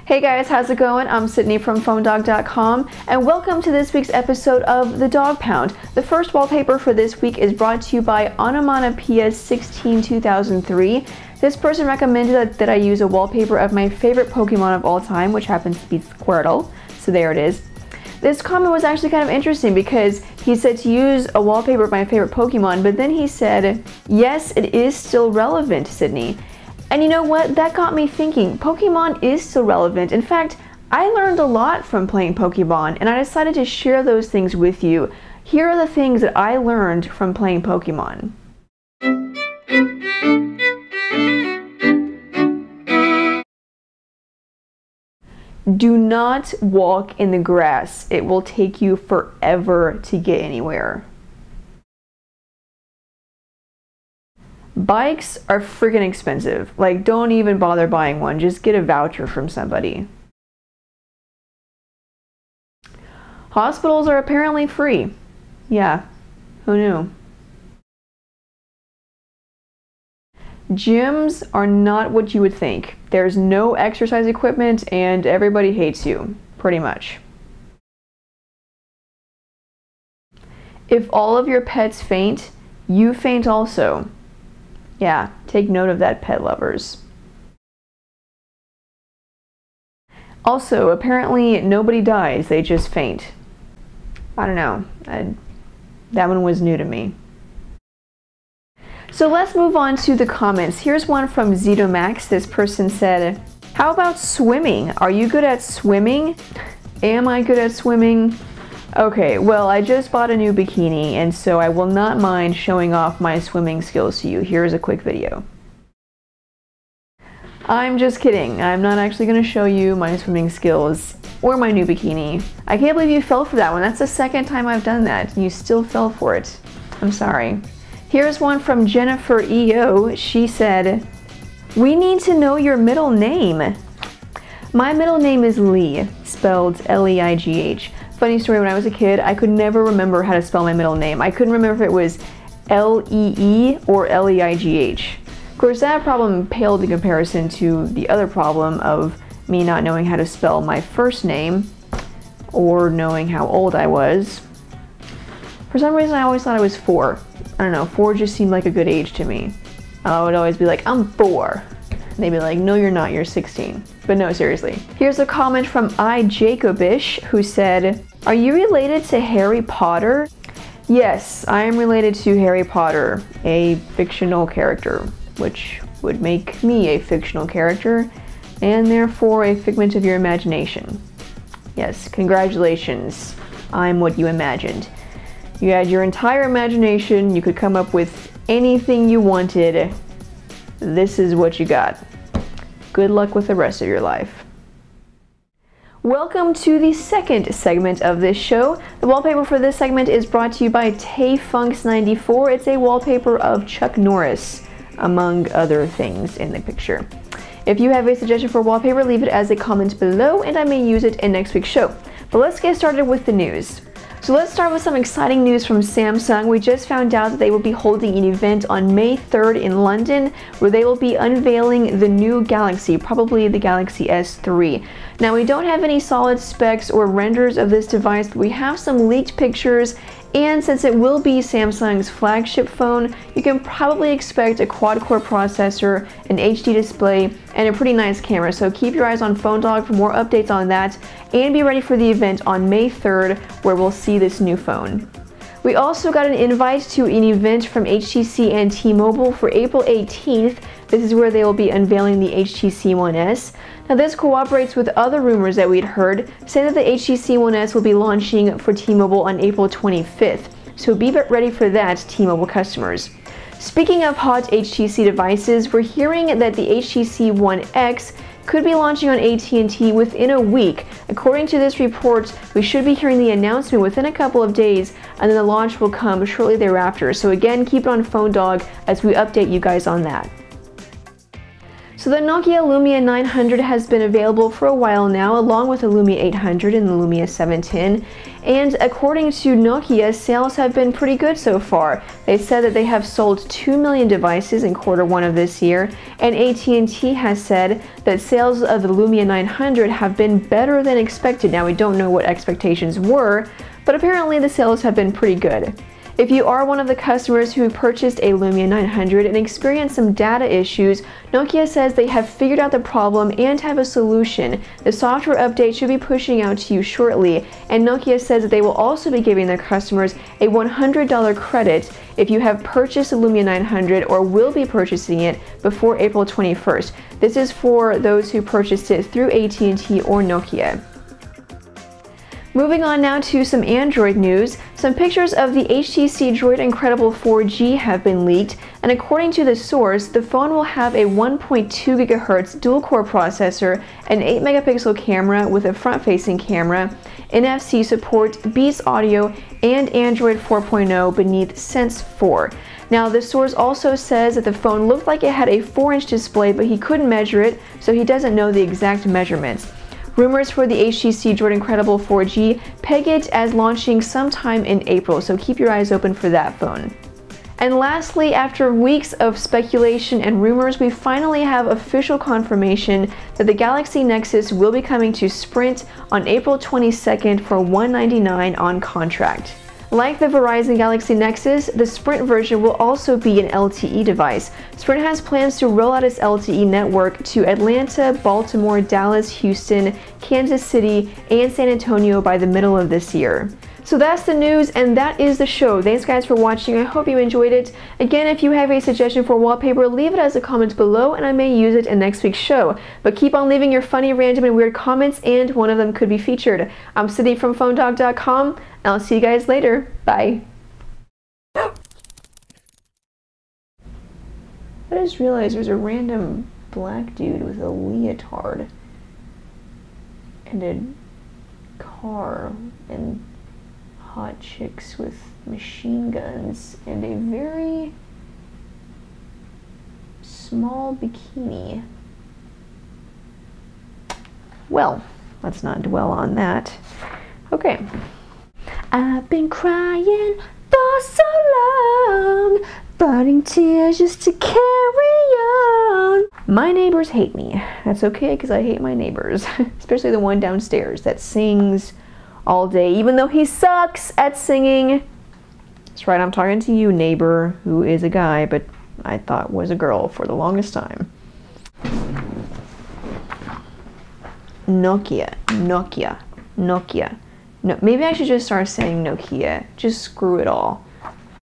Hey guys, how's it going? I'm Sydney from PhoneDog.com and welcome to this week's episode of The Dog Pound. The first wallpaper for this week is brought to you by Onomatopoeia16 2003. This person recommended that I use a wallpaper of my favorite Pokemon of all time, which happens to be Squirtle. So there it is. This comment was actually kind of interesting because he said to use a wallpaper of my favorite Pokemon, but then he said, yes, it is still relevant, Sydney. And you know what? That got me thinking. Pokemon is still relevant. In fact, I learned a lot from playing Pokemon, and I decided to share those things with you. Here are the things that I learned from playing Pokemon. Do not walk in the grass. It will take you forever to get anywhere. Bikes are freaking expensive. Like, don't even bother buying one. Just get a voucher from somebody. Hospitals are apparently free. Yeah, who knew? Gyms are not what you would think. There's no exercise equipment and everybody hates you, pretty much. If all of your pets faint, you faint also. Yeah, take note of that, pet lovers. Also, apparently nobody dies, they just faint. I don't know, that one was new to me. So let's move on to the comments. Here's one from Zetomax. This person said, how about swimming? Are you good at swimming? Am I good at swimming? Okay, well, I just bought a new bikini, and so I will not mind showing off my swimming skills to you. Here's a quick video. I'm just kidding. I'm not actually going to show you my swimming skills or my new bikini. I can't believe you fell for that one. That's the second time I've done that, and you still fell for it. I'm sorry. Here's one from Jennifer EO. She said, we need to know your middle name. My middle name is Lee, spelled L-E-I-G-H. Funny story, when I was a kid, I could never remember how to spell my middle name. I couldn't remember if it was L-E-E or L-E-I-G-H. Of course, that problem paled in comparison to the other problem of me not knowing how to spell my first name or knowing how old I was. For some reason, I always thought I was 4. I don't know, 4 just seemed like a good age to me. I would always be like, I'm 4. And they'd be like, no, you're not, you're 16. But no, seriously. Here's a comment from iJacobish, who said, are you related to Harry Potter? Yes, I am related to Harry Potter, a fictional character, which would make me a fictional character, and therefore a figment of your imagination. Yes, congratulations. I'm what you imagined. You had your entire imagination, you could come up with anything you wanted. This is what you got. Good luck with the rest of your life. Welcome to the second segment of this show. The wallpaper for this segment is brought to you by Tayfunks94. It's a wallpaper of Chuck Norris, among other things in the picture. If you have a suggestion for wallpaper, leave it as a comment below and I may use it in next week's show. But let's get started with the news. So let's start with some exciting news from Samsung. We just found out that they will be holding an event on May 3rd in London where they will be unveiling the new Galaxy, probably the Galaxy S3. Now, we don't have any solid specs or renders of this device, but we have some leaked pictures, and since it will be Samsung's flagship phone, you can probably expect a quad-core processor, an HD display, and a pretty nice camera. So keep your eyes on PhoneDog for more updates on that, and be ready for the event on May 3rd where we'll see this new phone. We also got an invite to an event from HTC and T-Mobile for April 18th. This is where they will be unveiling the HTC One S. Now this corroborates with other rumors that we'd heard, saying that the HTC One S will be launching for T-Mobile on April 25th. So be ready for that, T-Mobile customers. Speaking of hot HTC devices, we're hearing that the HTC One X could be launching on AT&T within a week. According to this report, we should be hearing the announcement within a couple of days, and then the launch will come shortly thereafter. So again, keep it on PhoneDog as we update you guys on that. So the Nokia Lumia 900 has been available for a while now, along with the Lumia 800 and the Lumia 710. And according to Nokia, sales have been pretty good so far. They said that they have sold 2 million devices in Q1 of this year, and AT&T has said that sales of the Lumia 900 have been better than expected. Now, we don't know what expectations were, but apparently the sales have been pretty good. If you are one of the customers who purchased a Lumia 900 and experienced some data issues, Nokia says they have figured out the problem and have a solution. The software update should be pushing out to you shortly, and Nokia says that they will also be giving their customers a $100 credit if you have purchased a Lumia 900 or will be purchasing it before April 21st. This is for those who purchased it through AT&T or Nokia. Moving on now to some Android news. Some pictures of the HTC Droid Incredible 4G have been leaked, and according to the source, the phone will have a 1.2 GHz dual-core processor, an 8-megapixel camera with a front-facing camera, NFC support, Beats audio, and Android 4.0 beneath Sense 4. Now, the source also says that the phone looked like it had a 4-inch display, but he couldn't measure it, so he doesn't know the exact measurements. Rumors for the HTC Droid Incredible 4G peg it as launching sometime in April, so keep your eyes open for that phone. And lastly, after weeks of speculation and rumors, we finally have official confirmation that the Galaxy Nexus will be coming to Sprint on April 22nd for $199 on contract. Like the Verizon Galaxy Nexus, the Sprint version will also be an LTE device. Sprint has plans to roll out its LTE network to Atlanta, Baltimore, Dallas, Houston, Kansas City, and San Antonio by the middle of this year. So that's the news, and that is the show. Thanks guys for watching. I hope you enjoyed it. Again, if you have a suggestion for wallpaper, leave it as a comment below and I may use it in next week's show. But keep on leaving your funny, random, and weird comments, and one of them could be featured. I'm Sydney from PhoneDog.com, and I'll see you guys later. Bye. I just realized there's a random black dude with a leotard and a car and hot chicks with machine guns and a very small bikini. Well, let's not dwell on that. Okay. I've been crying for so long, burning tears just to carry on. My neighbors hate me. That's okay, because I hate my neighbors, especially the one downstairs that sings all day, even though he sucks at singing. That's right, I'm talking to you, neighbor, who is a guy, but I thought was a girl for the longest time. Nokia, Nokia, Nokia. No, maybe I should just start saying Nokia. Just screw it all.